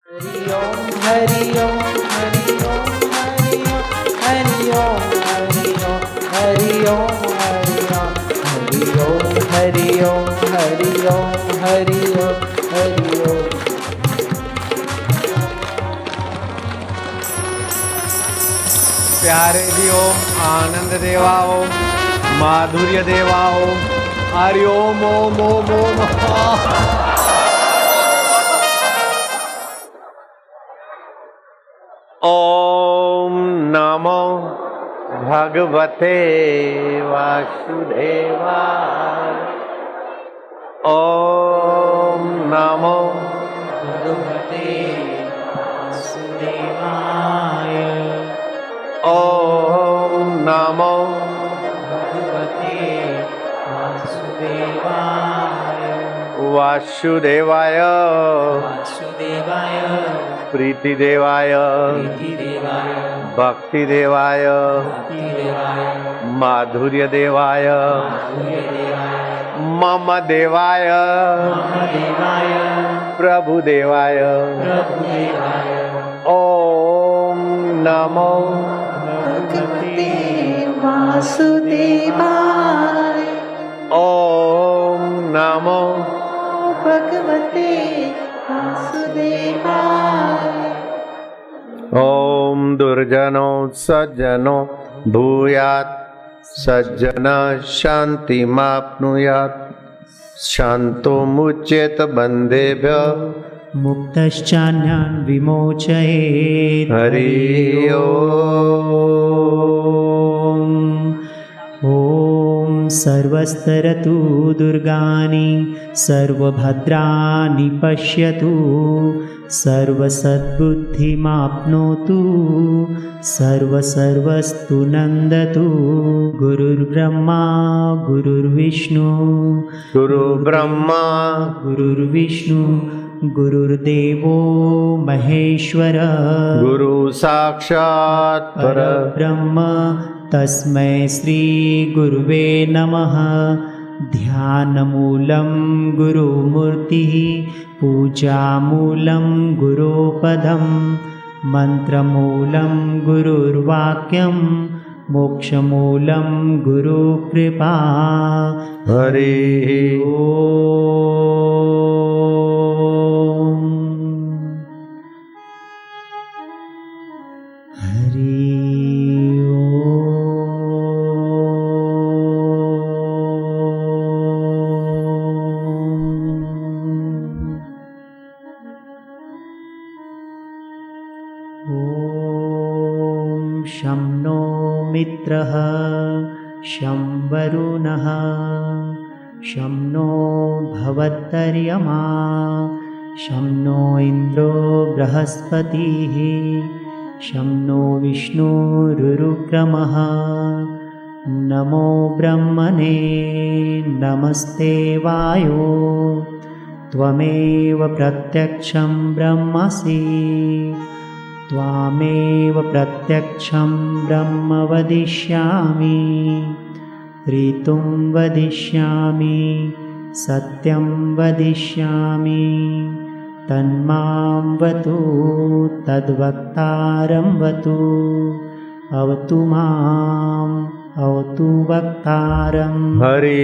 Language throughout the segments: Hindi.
हरि ओम हरि ओम हरि ओम हरि ओम हरि ओम हरि ओम हरि ओम हरि ओम हरि ओम हरि ओम। प्यारे जी ओम, आनंद देवा ओम, माधुर्य देवा ओम, हरि ओम ओम ओम ओम। ओम नमो भगवते वासुदेवाय। ओम नमो भगवते वासुदेवाय। ओम नमो भगवते वासुदेवाय। वासुदेवाय वासुदेवाय प्रीतिदेवाय प्रीतिदेवाय भक्तिदेवाय भक्तिदेवाय माधुर्यदेवाय माधुर्यदेवाय मम देवाय मम देवाय प्रभुदेवाय। प्रभुदेवाय। ओम नमो भगवते वासुदेवाय। ओम नमो भगवते वासुदेवाय। ओम दुर्जनो सज्जनो भूयात् सज्जन शान्तिमाप्नुयात् शान्तो मुच्येत बन्धेभ्यो मुक्तश्चान्यान् विमोचयेत्। हरि ओम। ॐ सर्वस्तरतु दुर्गानि सर्वभद्राणि पश्यतु सर्वसद्बुद्धिमाप्नोतु सर्वस्तु नन्दतु। गुरुर्ब्रह्मा गुरुर्विष्णु गुरुर्ब्रह्मा गुरुर्विष्णु गुरुर्देवो महेश्वर गुरु साक्षात् परब्रह्म तस्मै श्री गुरुवे नमः। ध्यानमूलं गुरुमूर्तिः पूजामूलं गुरुपदं मन्त्रमूलं गुरुर्वाक्यं मोक्षमूलं गुरुकृपा। हरि ओम। हरि शं नो मित्रः शं वरुणः शं नो भवत्तर्यमा शं नो इन्द्रो बृहस्पतिः शं नो विष्णुरुक्रमः। नमो ब्रह्मणे नमस्ते वायो त्वमेव प्रत्यक्षं ब्रह्मसि त्वामेव प्रत्यक्षं ब्रह्म वदिष्यामि ऋतुं वदिष्यामि सत्यं वदिष्यामि तन्मां वतु तद्वक्तारं वतु अवतु माम् अवतु वक्तारम्। हरि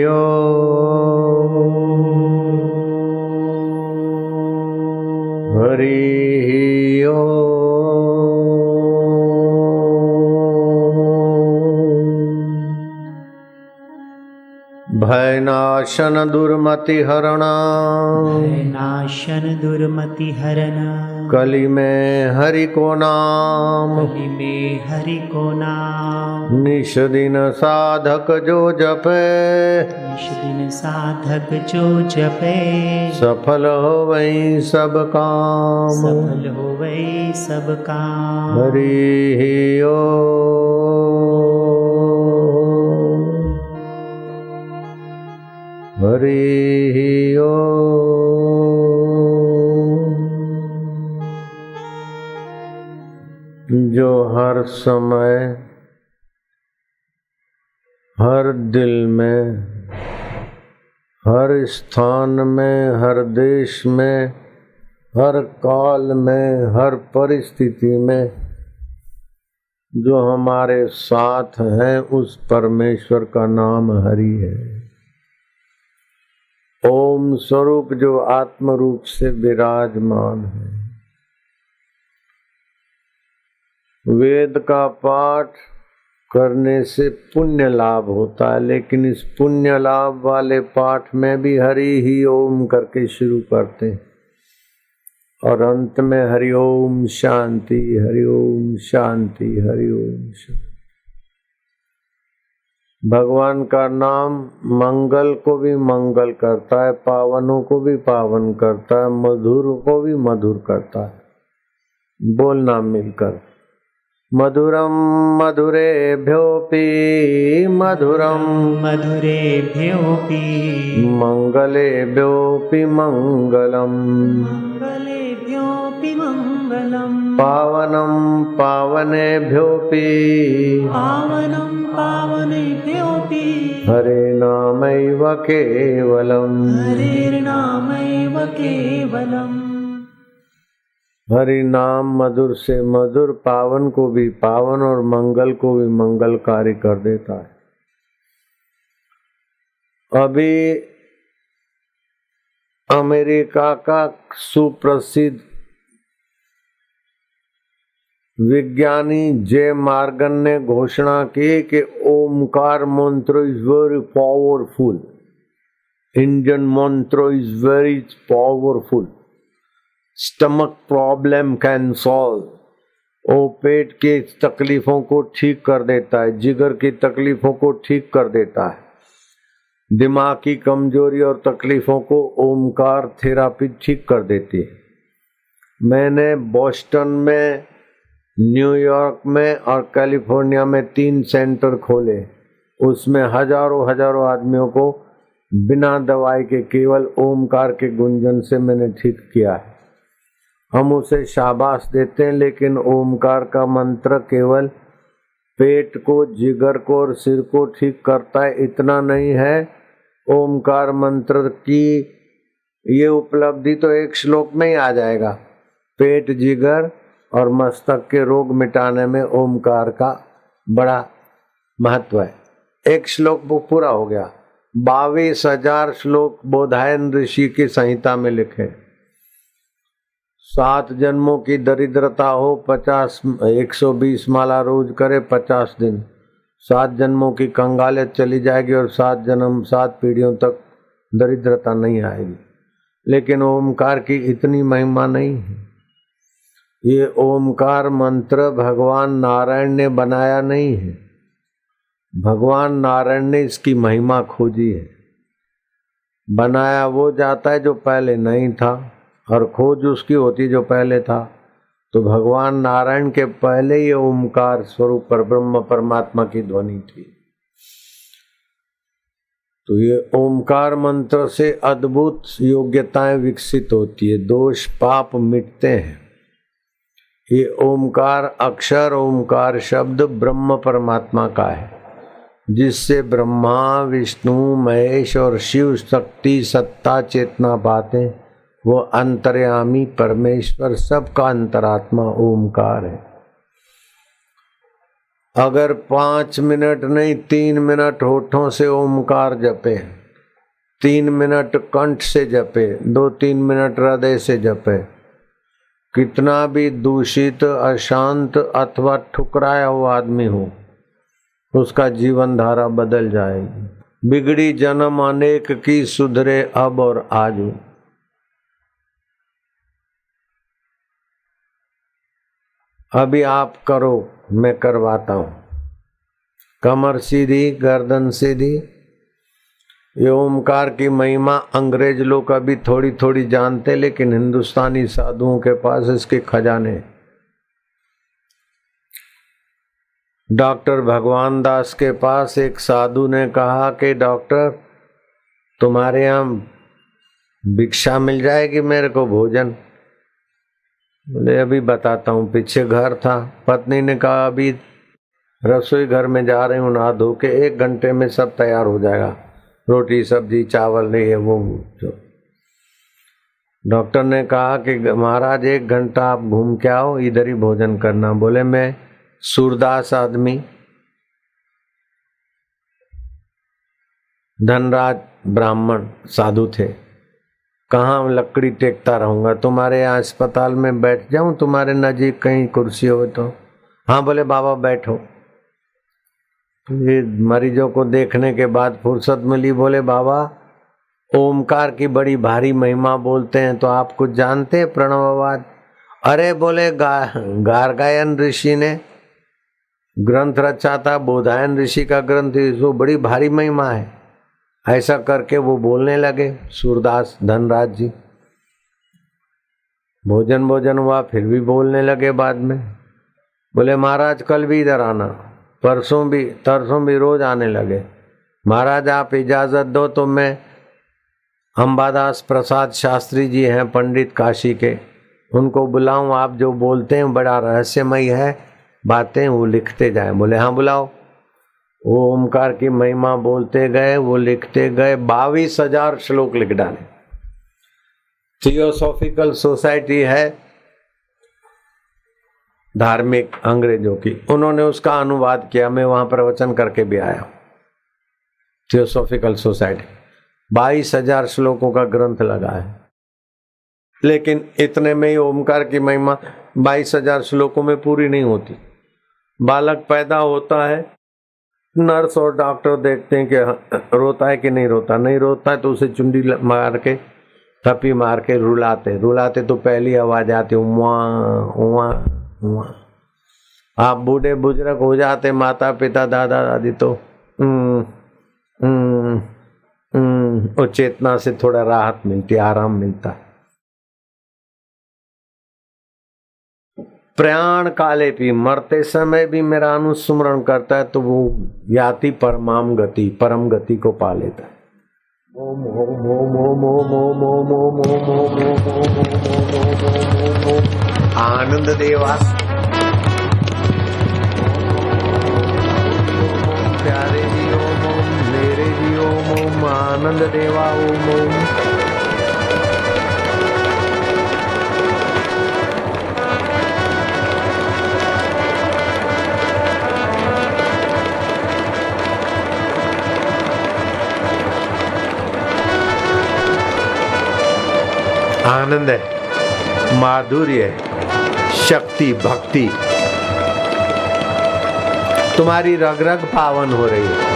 ओम। हरि भयनाशन दुर्मतिहरण भयनाशन दुर्मतिहरण कलि में हरि को नाम कलि में हरि को नाम निश दिन साधक जो जपे निश दिन साधक जो जपे सफल हो वही सब काम सफल हो वही सब काम। हरि ओम। हरि ओम। जो हर समय हर दिल में हर स्थान में हर देश में हर काल में, हर परिस्थिति में जो हमारे साथ हैं उस परमेश्वर का नाम हरि है। ओम स्वरूप जो आत्म रूप से विराजमान है। वेद का पाठ करने से पुण्य लाभ होता है, लेकिन इस पुण्य लाभ वाले पाठ में भी हरि ही ओम करके शुरू करते हैं और अंत में हरि ओम शांति, हरि ओम शांति, हरि ओम शांति। भगवान का नाम मंगल को भी मंगल करता है, पावनों को भी पावन करता है, मधुर को भी मधुर करता है। बोलना मिलकर मधुरम मधुरेभ्योऽपि मधुरम मधुरेभ्योऽपि मंगलेभ्योऽपि मंगलम मंगलेभ्योऽपि मंगलम् पावनं पावनेभ्योऽपि पावनं पावनेभ्योऽपि हरे नामैव केवलम् हरेर्नामैव केवलम्। हरि नाम मधुर से मधुर, पावन को भी पावन और मंगल को भी मंगलकारी कर देता है। अभी अमेरिका का सुप्रसिद्ध विज्ञानी जे मार्गन ने घोषणा की कि ओमकार मंत्र इज वेरी पावरफुल, इंडियन मंत्र is very powerful, stomach problem can solve. वो पेट की तकलीफों को ठीक कर देता है, जिगर की तकलीफों को ठीक कर देता है, दिमाग की कमजोरी और तकलीफों को ओमकार थेरापी ठीक कर देती है। मैंने बोस्टन में, न्यूयॉर्क में और कैलिफोर्निया में 3 सेंटर खोले। उसमें हजारों आदमियों को बिना दवाई के केवल ओमकार के गुंजन से मैंने ठीक किया है। हम उसे शाबाश देते हैं, लेकिन ओमकार का मंत्र केवल पेट को, जिगर को और सिर को ठीक करता है इतना नहीं है। ओमकार मंत्र की ये उपलब्धि तो एक श्लोक में ही आ जाएगा। पेट, जिगर और मस्तक के रोग मिटाने में ओमकार का बड़ा महत्व है। एक श्लोक वो पूरा हो गया। 22,000 श्लोक बोधायन ऋषि की संहिता में लिखे। 7 जन्मों की दरिद्रता हो, 120 माला रोज करे 50 दिन, 7 जन्मों की कंगालियत चली जाएगी और 7 जन्म 7 पीढ़ियों तक दरिद्रता नहीं आएगी। लेकिन ओमकार की इतनी महिमा नहीं है। ये ओमकार मंत्र भगवान नारायण ने बनाया नहीं है, भगवान नारायण ने इसकी महिमा खोजी है। बनाया वो जाता है जो पहले नहीं था, और खोज उसकी होती जो पहले था। तो भगवान नारायण के पहले ये ओमकार स्वरूप पर ब्रह्म परमात्मा की ध्वनि थी। तो ये ओमकार मंत्र से अद्भुत योग्यताएं विकसित होती है, दोष पाप मिटते हैं। ये ओमकार अक्षर, ओमकार शब्द ब्रह्म परमात्मा का है, जिससे ब्रह्मा, विष्णु, महेश और शिव शक्ति सत्ता चेतना पाते। वो अंतर्यामी परमेश्वर सबका अंतरात्मा ओमकार है। अगर 5 मिनट नहीं 3 मिनट होठों से ओमकार जपे, 3 मिनट कंठ से जपे, 2-3 मिनट हृदय से जपे, कितना भी दूषित, अशांत अथवा ठुकराया हुआ आदमी हो, उसका जीवन धारा बदल जाएगी। बिगड़ी जन्म अनेक की, सुधरे अब और आज। अभी आप करो, मैं करवाता हूं। कमर सीधी, गर्दन सीधी। ये ओमकार की महिमा अंग्रेज लोग अभी थोड़ी थोड़ी जानते, लेकिन हिंदुस्तानी साधुओं के पास इसके खजाने। डॉक्टर भगवान दास के पास एक साधु ने कहा कि डॉक्टर, तुम्हारे यहाँ भिक्षा मिल जाएगी मेरे को, भोजन? बोले अभी बताता हूँ। पीछे घर था। पत्नी ने कहा अभी रसोई घर में जा रही हूँ, नहा धो के 1 घंटे में सब तैयार हो जाएगा, रोटी सब्जी चावल नहीं है वो जो। डॉक्टर ने कहा कि महाराज 1 घंटा आप घूम के आओ, इधर ही भोजन करना। बोले मैं सूरदास आदमी, धनराज ब्राह्मण साधु थे, कहाँ लकड़ी टेकता रहूंगा, तुम्हारे यहाँ अस्पताल में बैठ जाऊं, तुम्हारे नजीक कहीं कुर्सी हो तो। हाँ बोले बाबा बैठो। ये मरीजों को देखने के बाद फुर्सत मिली, बोले बाबा ओमकार की बड़ी भारी महिमा बोलते हैं, तो आप कुछ जानते हैं प्रणववाद? अरे बोले गार्गायन ऋषि ने ग्रंथ रचा था, बोधायन ऋषि का ग्रंथ, इसको बड़ी भारी महिमा है। ऐसा करके वो बोलने लगे सूरदास धनराज जी। भोजन हुआ, फिर भी बोलने लगे बाद में। बोले महाराज कल भी इधर आना, परसों भी रोज आने लगे। महाराज आप इजाजत दो तो मैं अंबादास प्रसाद शास्त्री जी हैं पंडित काशी के, उनको बुलाऊं, आप जो बोलते हैं बड़ा रहस्यमय है बातें, वो लिखते जाएं। बोले हाँ बुलाओ। वो ओमकार की महिमा बोलते गए, वो लिखते गए, 22,000 श्लोक लिख डाले। थियोसॉफिकल सोसाइटी है धार्मिक अंग्रेजों की, उन्होंने उसका अनुवाद किया, मैं वहां प्रवचन करके भी आया। थियोसॉफिकल सोसाइटी 22,000 श्लोकों का ग्रंथ लगा है, लेकिन इतने में ही ओमकार की महिमा 22,000 श्लोकों में पूरी नहीं होती। बालक पैदा होता है, नर्स और डॉक्टर देखते हैं कि रोता है कि नहीं रोता, नहीं रोता है तो उसे चुंडी मार के थप्पी मार के रुलाते तो पहली आवाज आती उमा उमा उमा। आप बूढ़े बुजुर्ग हो जाते, माता पिता दादा दादी, तो और चेतना से थोड़ा राहत मिलती, आराम मिलता है। प्राण काले भी, मरते समय भी मेरा अनुस्मरण करता है तो वो याति परमाम गति, परम गति को पा लेता है। ओम ओम ओम ओम ओम ओम ओम ओम ओम ओम ओम आनंद देवा प्यारे जी ओम ओम, मेरे जी ओम ओम, आनंद देवा ओम ओम। आनंद है, माधुर्य है, शक्ति भक्ति, तुम्हारी रग रग पावन हो रही है।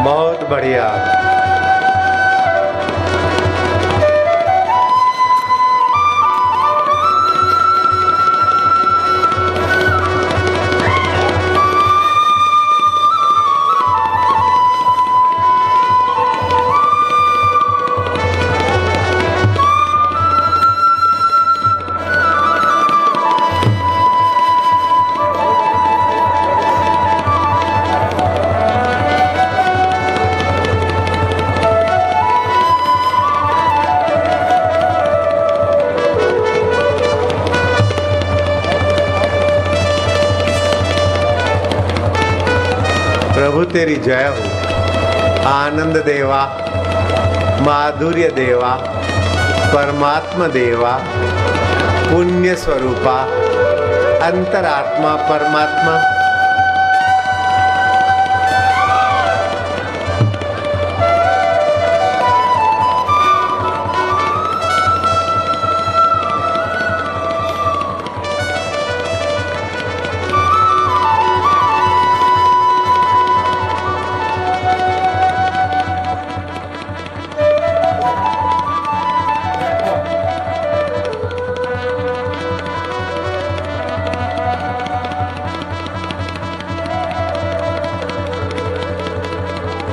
बहुत बढ़िया। प्रभु तेरी जय हो। आनंद देवा, माधुर्य देवा, परमात्मा देवा, पुण्य स्वरूपा, अंतरात्मा परमात्मा,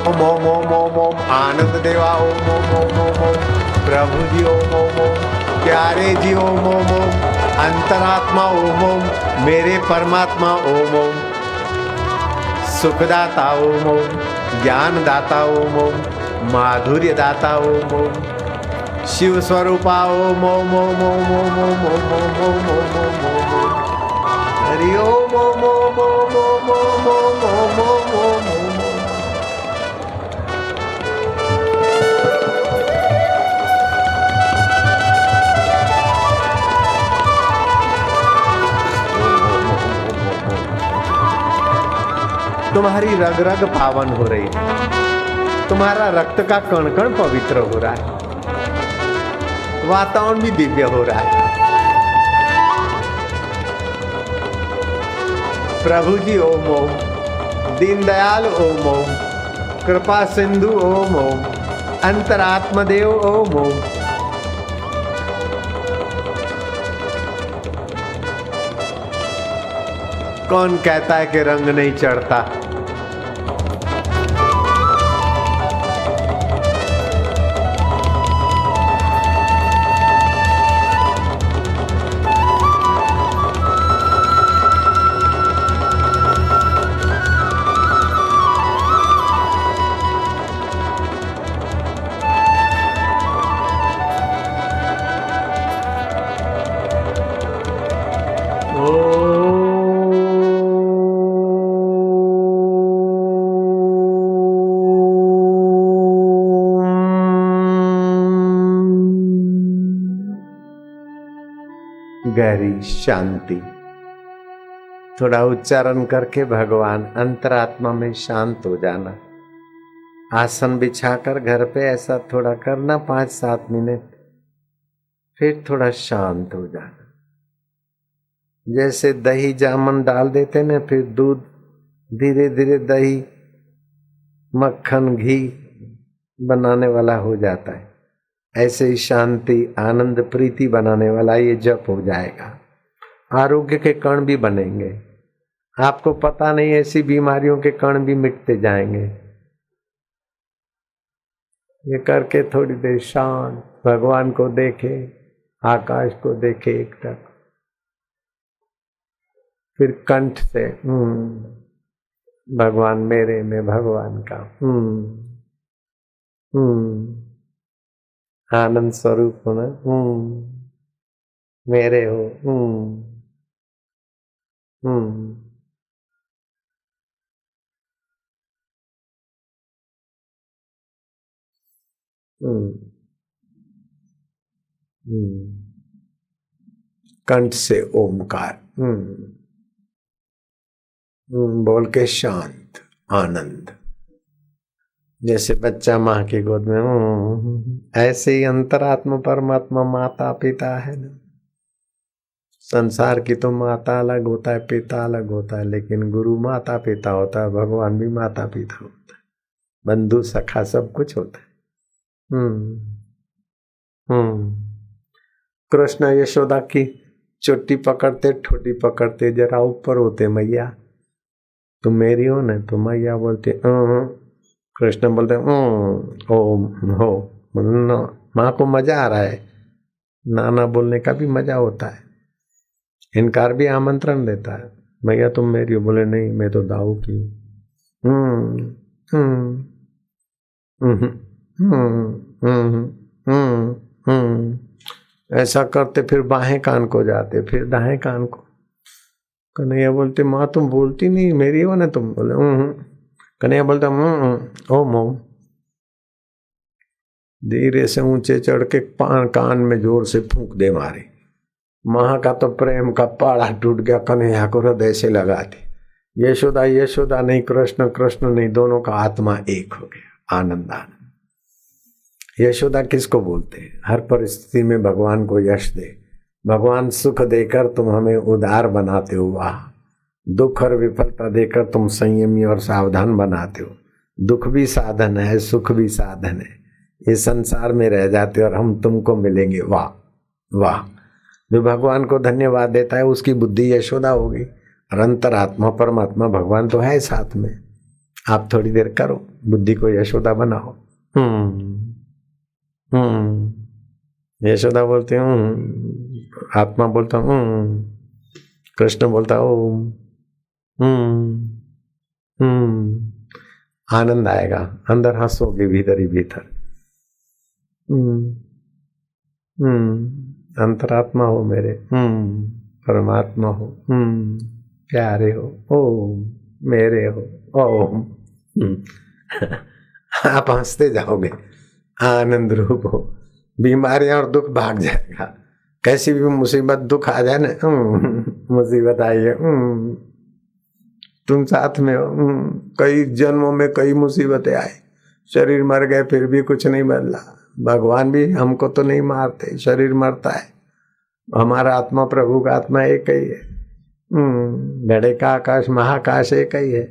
ओम ओम ओम ओम ओम आनंद देवा ओम ओम ओम ओम ओम प्रभु जी ओम ओम ओम प्यारे जी ओम ओम ओम अंतरात्मा ओम ओम मेरे परमात्मा ओम ओम सुखदाता ओम ओम ज्ञानदाता ओम ओम माधुर्य दाता ओम ओम शिव स्वरूपा ओम ओम ओम ओम ओम ओम ओम ओम ओम ओम ओम ओम हरि ओम ओम ओम ओम ओम ओम ओम ओम ओम ओम तुम्हारी रग रग पावन हो रही है, तुम्हारा रक्त का कण कण पवित्र हो रहा है, वातावरण भी दिव्य हो रहा है। प्रभु जी ओम ओम दीनदयाल ओम ओम कृपा सिंधु ओम ओम अंतरात्मदेव ओम ओम कौन कहता है कि रंग नहीं चढ़ता? गहरी शांति। थोड़ा उच्चारण करके भगवान अंतरात्मा में शांत हो जाना। आसन बिछाकर घर पे ऐसा थोड़ा करना 5-7 मिनट, फिर थोड़ा शांत हो जाना। जैसे दही जामन डाल देते ना, फिर दूध धीरे धीरे दही मक्खन घी बनाने वाला हो जाता है, ऐसे ही शांति आनंद प्रीति बनाने वाला ये जप हो जाएगा। आरोग्य के कण भी बनेंगे, आपको पता नहीं ऐसी बीमारियों के कण भी मिटते जाएंगे। ये करके थोड़ी देर शांत भगवान को देखे, आकाश को देखे एकटक, फिर कंठ से भगवान मेरे में भगवान का आनंद स्वरूप होना, मेरे हो, कंठ से ओमकार बोल के शांत आनंद, जैसे बच्चा माँ की गोद में, ऐसे ही अंतरात्मा परमात्मा माता पिता है ना। संसार की तो माता अलग होता है, पिता अलग होता है, लेकिन गुरु माता पिता होता है, भगवान भी माता पिता होता है, बंधु सखा सब कुछ होता है। कृष्ण यशोदा की चोटी पकड़ते ठोटी पकड़ते जरा ऊपर होते, मैया तुम मेरी हो ना, तो मैया बोलते कृष्ण बोलते ओम हो। माँ को मजा आ रहा है, नाना बोलने का भी मजा होता है, इनकार भी आमंत्रण देता है, मैया तुम मेरी हो, बोले नहीं मैं तो दाऊ की हूँ। ऐसा करते फिर बाहें कान को जाते, फिर दाएं कान को। कन्हैया बोलते माँ तुम बोलती नहीं, मेरी हो ना तुम, बोले कन्हैया बोलता ओम ओम। धीरे से ऊंचे चढ़ के कान में जोर से फूंक दे मारे। माँ का तो प्रेम का पाड़ा टूट गया, कन्हैया को हृदय से लगा दी। यशोदा यशोदा नहीं, कृष्ण कृष्ण नहीं, दोनों का आत्मा एक हो गया। आनंद आनंद। यशोदा किसको बोलते हैं? हर परिस्थिति में भगवान को यश दे। भगवान सुख देकर तुम हमें उदार बनाते हो, वाह। दुख और विफलता देकर तुम संयमी और सावधान बनाते हो। दुख भी साधन है, सुख भी साधन है। ये संसार में रह जाते और हम तुमको मिलेंगे, वाह वाह। जो भगवान को धन्यवाद देता है उसकी बुद्धि यशोदा होगी, और अंतरात्मा परमात्मा भगवान तो है साथ में। आप थोड़ी देर करो, बुद्धि को यशोदा बनाओ। यशोदा बोलते हूँ, आत्मा बोलता हूँ, कृष्ण बोलता ओम। आनंद आएगा, अंदर हंसोगे भीतर ही भीतर। अंतरात्मा हो मेरे, परमात्मा हो, प्यारे हो, ओम मेरे हो, ओम। आप हंसते जाओगे, आनंद रूप हो, बीमारियां और दुख भाग जाएगा। कैसी भी मुसीबत दुख आ जाए ना, मुसीबत आई है, तुम साथ में हो। कई जन्मों में कई मुसीबतें आई, शरीर मर गए फिर भी कुछ नहीं बदला। भगवान भी हमको तो नहीं मारते, शरीर मरता है, हमारा आत्मा प्रभु का आत्मा एक ही है। घड़े का आकाश महाकाश एक ही है,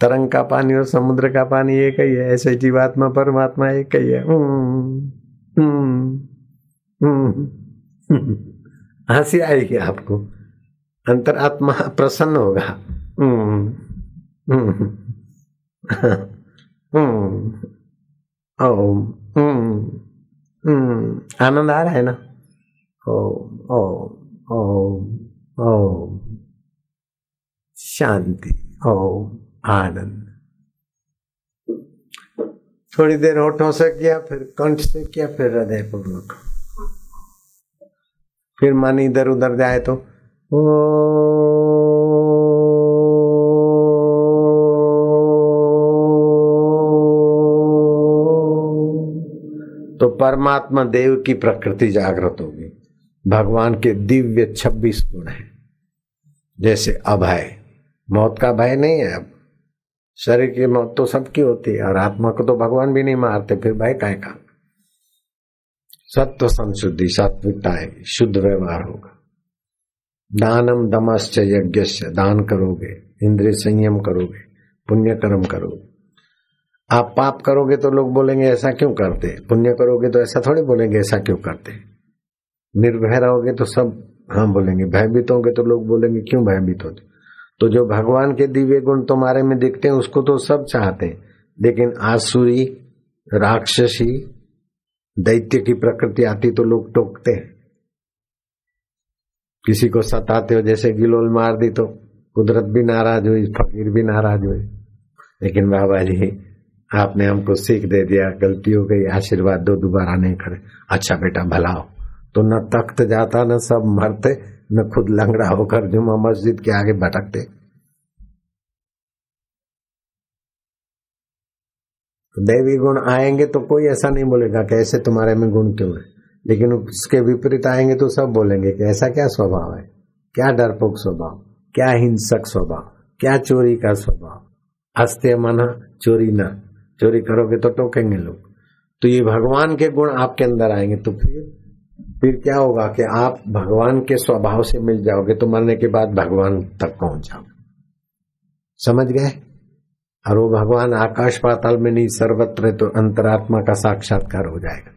तरंग का पानी और समुद्र का पानी एक ही है, ऐसे जीवात्मा परमात्मा एक ही है। हंसी आएगी आपको, अंतरात्मा प्रसन्न होगा। ओम आनंद आ रहा है ना? ओम ओम ओम ओम शांति, ओम आनंद। थोड़ी देर होठों से किया, फिर कंठ से किया, फिर हृदय पूर्वक। फिर मन इधर उधर जाए तो परमात्मा देव की प्रकृति जागृत होगी। भगवान के दिव्य 26 गुण हैं, जैसे अभय, मौत का भय नहीं है। अब शरीर की मौत तो सबकी होती है और आत्मा को तो भगवान भी नहीं मारते, फिर भय काहे का। सत्व संशुद्धि, सात्विकता आएगी, शुद्ध व्यवहार होगा। दानम दमश्च यज्ञश्च, दान करोगे, इंद्रिय संयम करोगे, पुण्य कर्म करोगे। आप पाप करोगे तो लोग बोलेंगे ऐसा क्यों करते, पुण्य करोगे तो ऐसा थोड़ी बोलेंगे ऐसा क्यों करते। निर्भय रहोगे तो सब हाँ बोलेंगे, भयभीत होगे तो लोग बोलेंगे क्यों भयभीत होते। तो जो भगवान के दिव्य गुण तुम्हारे में दिखते हैं उसको तो सब चाहते हैं, लेकिन आसुरी, राक्षसी, दैत्य की प्रकृति आती तो लोग टोकते हैं। किसी को सताते हो, जैसे गिलोल मार दी तो कुदरत भी नाराज हुई, फकीर भी नाराज हुए। लेकिन बाबा जी आपने हमको सीख दे दिया, गलती हो गई, आशीर्वाद दो, दोबारा नहीं करे। अच्छा बेटा भला हो, तो न तख्त जाता, न सब मरते, न खुद लंगड़ा होकर जुम्मा मस्जिद के आगे भटकते। दैवी गुण आएंगे तो कोई ऐसा नहीं बोलेगा कि ऐसे तुम्हारे में गुण क्यों है, लेकिन उसके विपरीत आएंगे तो सब बोलेंगे कि ऐसा क्या स्वभाव है, क्या डरपोक स्वभाव, क्या हिंसक स्वभाव, क्या चोरी का स्वभाव। हंसते मना चोरी ना, चोरी करोगे तो टोकेंगे लोग। तो ये भगवान के गुण आपके अंदर आएंगे तो फिर क्या होगा कि आप भगवान के स्वभाव से मिल जाओगे, तो मरने के बाद भगवान तक पहुंच जाओगे। समझ गए? और वो भगवान आकाश पाताल में नहीं, सर्वत्र, तो अंतरात्मा का साक्षात्कार हो जाएगा।